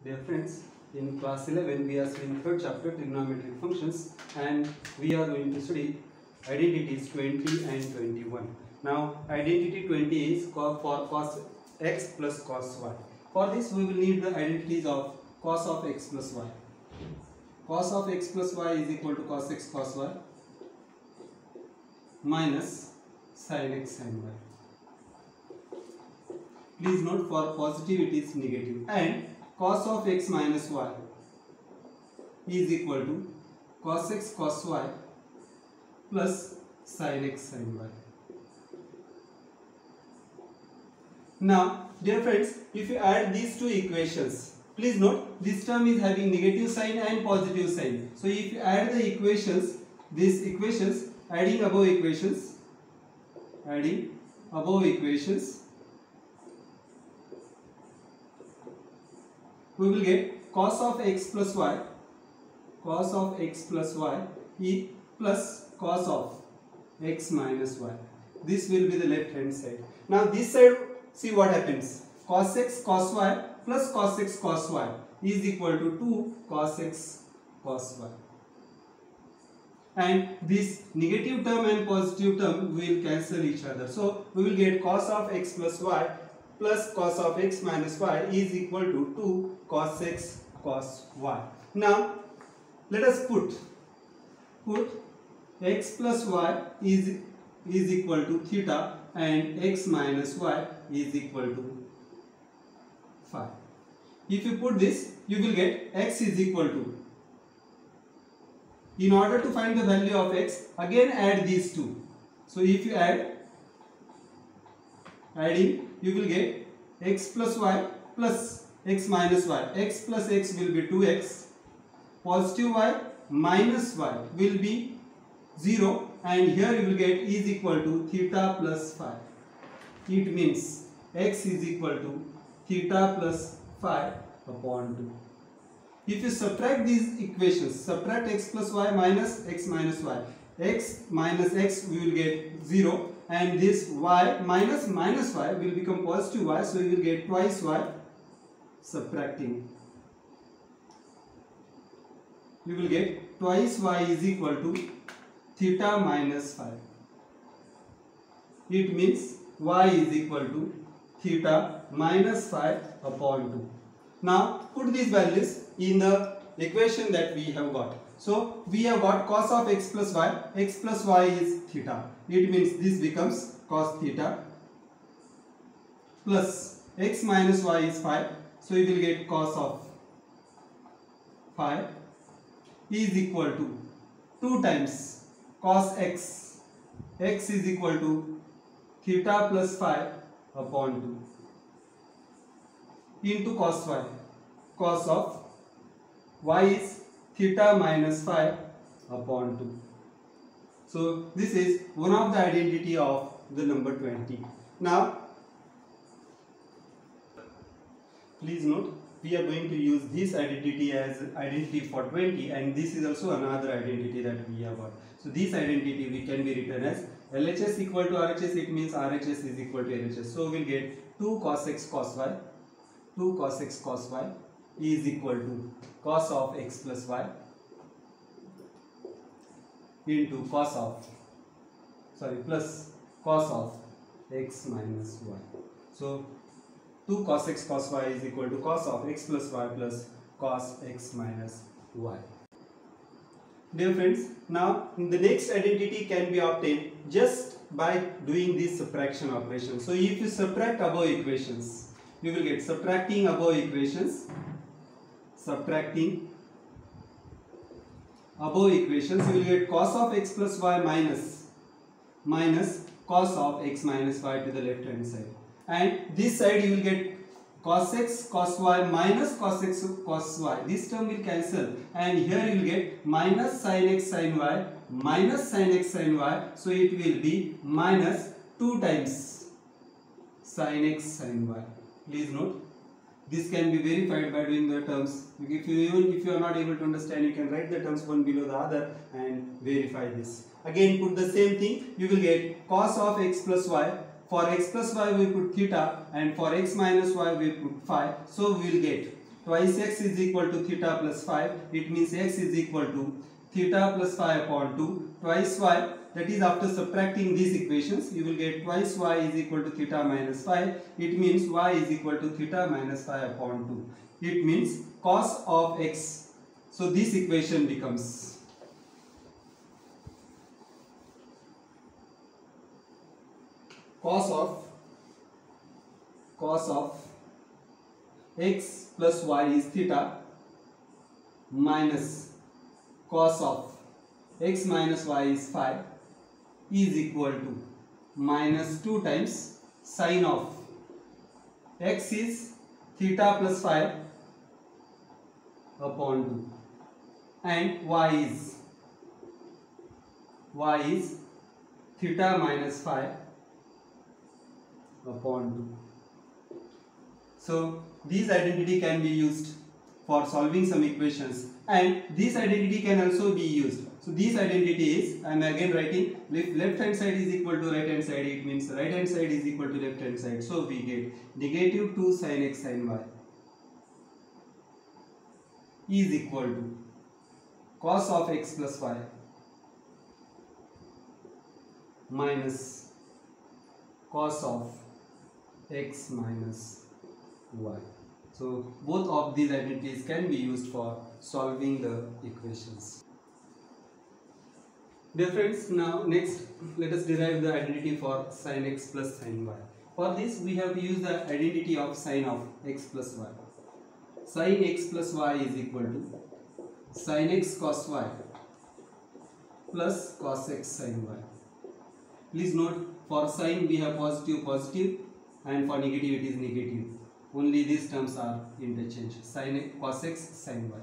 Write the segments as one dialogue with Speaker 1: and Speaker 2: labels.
Speaker 1: Dear friends, in class 11 we are studying third chapter trigonometric functions and we are going to study identities 20 and 21. Now identity 20 is for cos x plus cos y. For this we will need the identities of cos of x plus y. Cos of x plus y is equal to cos x cos y minus sin x sin y. Please note for positive it is negative, and cos of x minus y is equal to cos x cos y plus sin x sin y. Now, dear friends, if you add these two equations, please note this term is having negative sign and positive sign. So, if you add the equations, these equations, adding above equations, we will get cos of x plus y e plus cos of x minus y. This will be the left hand side. Now this side, see what happens. Cos x cos y plus cos x cos y is equal to 2 cos x cos y. And this negative term and positive term will cancel each other. So we will get cos of x plus y plus cos of x minus y is equal to 2 cos x cos y. Now let us put x plus y is equal to theta and x minus y is equal to phi. If you put this, you will get x is equal to, in order to find the value of x, again add these two. So if you adding, you will get x plus y plus x minus y. X plus x will be 2x, positive y minus y will be 0, and here you will get is equal to theta plus phi. It means x is equal to theta plus phi upon 2. If you subtract these equations, subtract x plus y minus x minus y, x minus x we will get 0, and this y minus minus y will become positive y, so you will get twice y. Subtracting, you will get twice y is equal to theta minus phi. It means y is equal to theta minus phi upon 2. Now put these values in the equation that we have got. So we have got cos of x plus y is theta. It means this becomes cos theta plus x minus y is phi. So we will get cos of phi is equal to 2 times cos x. X is equal to theta plus phi upon 2 into cos y. Cos of y is theta minus phi upon 2. So this is one of the identity of the number 20. Now please note, we are going to use this identity as identity for 20, and this is also another identity that we have got. So this identity we can be written as LHS equal to RHS. It means RHS is equal to LHS. So we will get 2 cos x cos y. 2 cos x cos y is equal to cos of x plus y into plus cos of x minus y. So 2 cos x cos y is equal to cos of x plus y plus cos x minus y. Dear friends, now the next identity can be obtained just by doing this subtraction operation. So if you subtract above equations, you will get, subtracting above equations, you will get cos of x plus y minus cos of x minus y to the left hand side, and this side you will get cos x cos y minus cos x cos y. This term will cancel, and here you will get minus sin x sin y minus sin x sin y, so it will be minus 2 times sin x sin y. Please note, this can be verified by doing the terms. Even if you are not able to understand, you can write the terms one below the other and verify this. Again put the same thing, you will get cos of x plus y. For x plus y we put theta, and for x minus y we put phi. So we will get twice x is equal to theta plus 5. It means x is equal to theta plus 5 upon 2 twice y. That is, after subtracting these equations, you will get twice y is equal to theta minus 5. It means y is equal to theta minus 5 upon 2. It means cos of x. So this equation becomes cos of x plus y is theta minus cos of x minus y is 5 is equal to minus 2 times sin of x is theta plus 5 upon 2 and y is theta minus 5 upon 2. So this identity can be used for solving some equations, and this identity can also be used. So this identity is, I am again writing, if left hand side is equal to right hand side, it means right hand side is equal to left hand side. So we get negative 2 sin x sin y is equal to cos of x plus y minus cos of x minus y. So both of these identities can be used for solving the equations. Dear friends, now next let us derive the identity for sin x plus sin y. For this we have to use the identity of sin of x plus y. Sin x plus y is equal to sin x cos y plus cos x sin y. Please note, for sin we have positive and for negative it is negative. Only these terms are interchanged, sin x, cos x, sin y.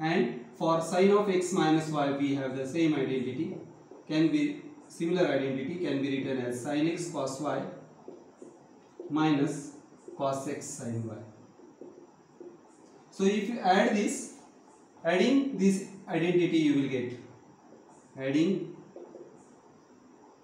Speaker 1: And for sin of x minus y we have the same identity, similar identity can be written as sin x cos y minus cos x sin y. So if you add this, adding this identity you will get, adding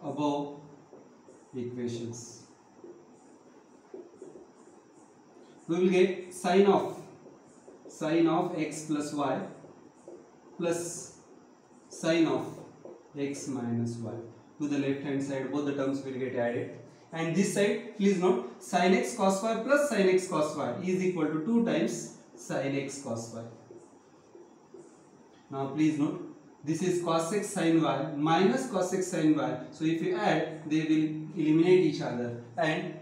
Speaker 1: above equations, we will get sin of x plus y plus sin of x minus y. To the left hand side both the terms will get added, and this side please note sin x cos y plus sin x cos y is equal to 2 times sin x cos y. Now please note, this is cos x sin y minus cos x sin y. So if you add, they will eliminate each other and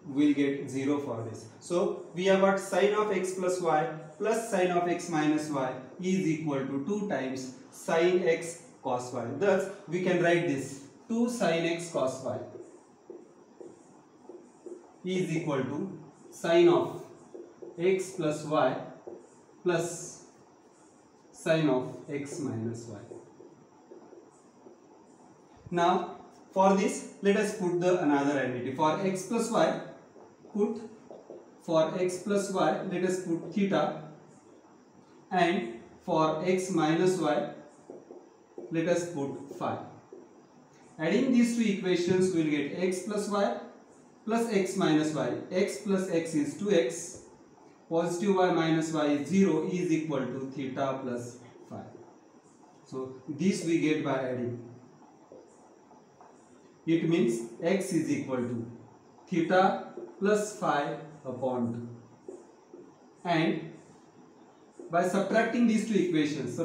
Speaker 1: we will get 0 for this. So we have got sin of x plus y plus sin of x minus y is equal to 2 times sin x cos y. Thus we can write this 2 sin x cos y is equal to sin of x plus y plus sin of x minus y. Now for this let us put the another identity. For x plus y, let us put theta, and for x minus y let us put phi. Adding these two equations we will get x plus y plus x minus y. X plus x is 2x, positive y minus y is 0 is equal to theta plus phi. So this we get by adding. It means x is equal to theta plus phi upon 2. And by subtracting these two equations,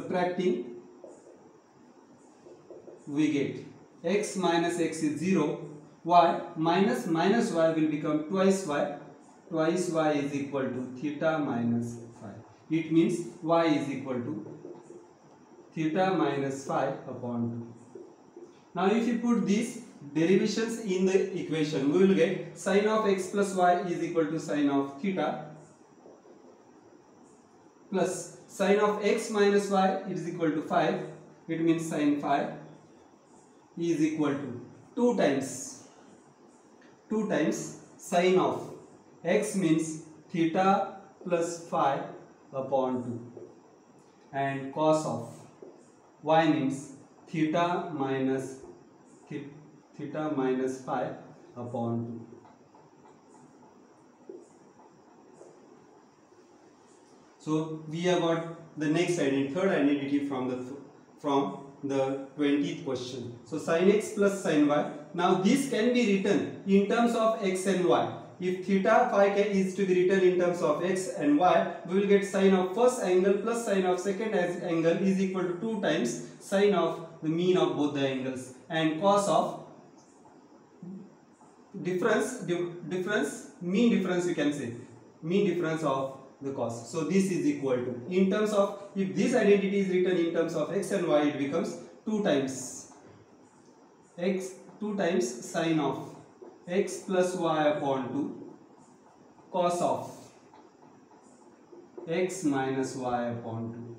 Speaker 1: we get x minus x is 0, y minus minus y will become twice y is equal to theta minus phi. It means y is equal to theta minus phi upon 2. Now if you put these derivations in the equation, we will get sin of x plus y is equal to sin of theta plus sin of x minus y is equal to 5. It means sin phi is equal to 2 times sin of x means theta plus phi upon 2 and cos of y means theta minus phi upon 2. So we have got the next identity, third identity from the 20th question. So sin x plus sin y. Now this can be written in terms of x and y. If theta phi is to be written in terms of x and y, we will get sin of first angle plus sin of second angle is equal to 2 times sin of the mean of both the angles, and cos of mean difference you can say, mean difference of the cos. So this is equal to, in terms of, if this identity is written in terms of x and y, it becomes 2 times sin of x plus y upon 2 cos of x minus y upon 2.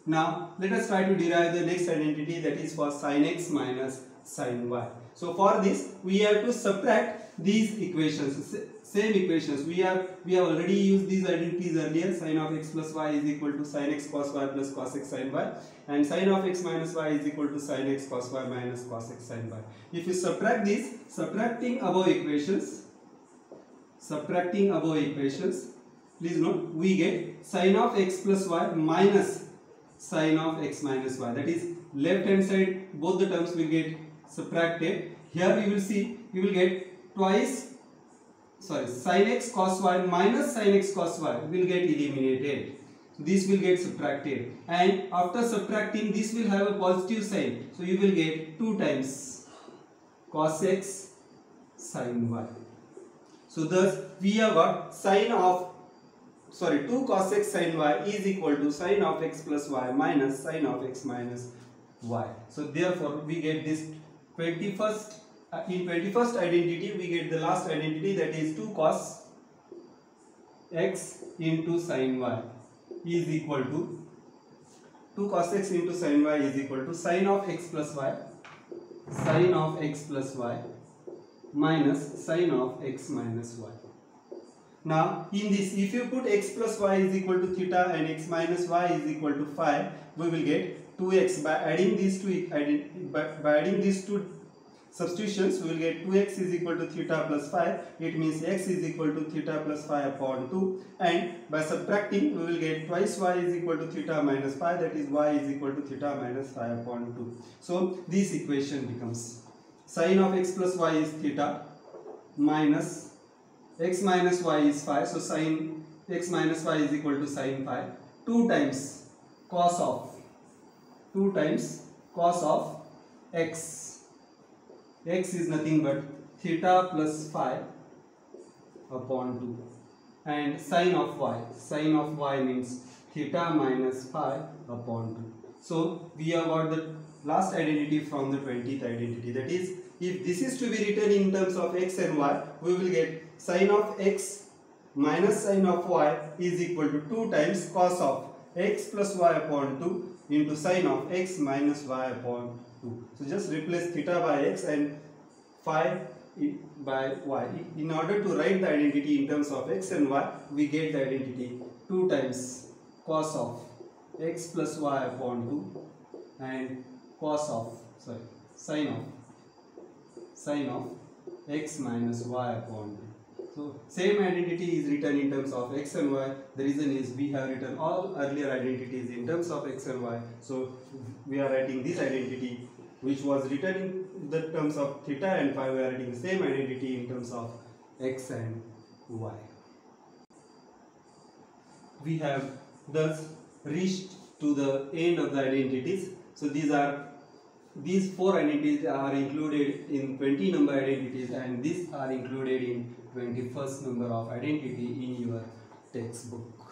Speaker 1: Now let us try to derive the next identity, that is for sin x minus sin y. So for this we have to subtract these equations, same equations. We have already used these identities earlier. Sin of x plus y is equal to sin x cos y plus cos x sin y, and sin of x minus y is equal to sin x cos y minus cos x sin y. If you subtract these, subtracting above equations, please note, we get sin of x plus y minus sin of x minus y. That is, left hand side both the terms will get subtracted. Here you will see, you will get sin x cos y minus sin x cos y will get eliminated. This will get subtracted, and after subtracting this will have a positive sign. So you will get 2 times cos x sin y. So thus we have got 2 cos x sin y is equal to sin of x plus y minus sin of x minus y. So therefore we get this 21st identity, we get the last identity, that is 2 cos x into sin y is equal to 2 cos x into sin y is equal to sin of x plus y minus sin of x minus y. Now in this, if you put x plus y is equal to theta and x minus y is equal to phi, we will get 2x. By adding these two substitutions, we will get 2x is equal to theta plus phi. It means x is equal to theta plus phi upon 2, and by subtracting we will get twice y is equal to theta minus phi, that is y is equal to theta minus phi upon 2. So this equation becomes sin of x plus y is theta minus x minus y is phi, so sin x minus y is equal to sin phi, 2 times cos of x is nothing but theta plus phi upon 2, and sin of y means theta minus phi upon 2. So we have got the last identity from the 20th identity, that is, if this is to be written in terms of x and y, we will get sin of x minus sin of y is equal to 2 times cos of x plus y upon 2 into sin of x minus y upon 2. So just replace theta by x and phi by y. In order to write the identity in terms of x and y, we get the identity 2 times cos of x plus y upon 2 and sin of x minus y upon 2. So same identity is written in terms of x and y. The reason is we have written all earlier identities in terms of x and y. So we are writing this identity which was written in the terms of theta and phi. We are writing the same identity in terms of x and y. We have thus reached to the end of the identities. So these 4 identities are included in 20 number identities, and these are included in 21st number of identity in your textbook.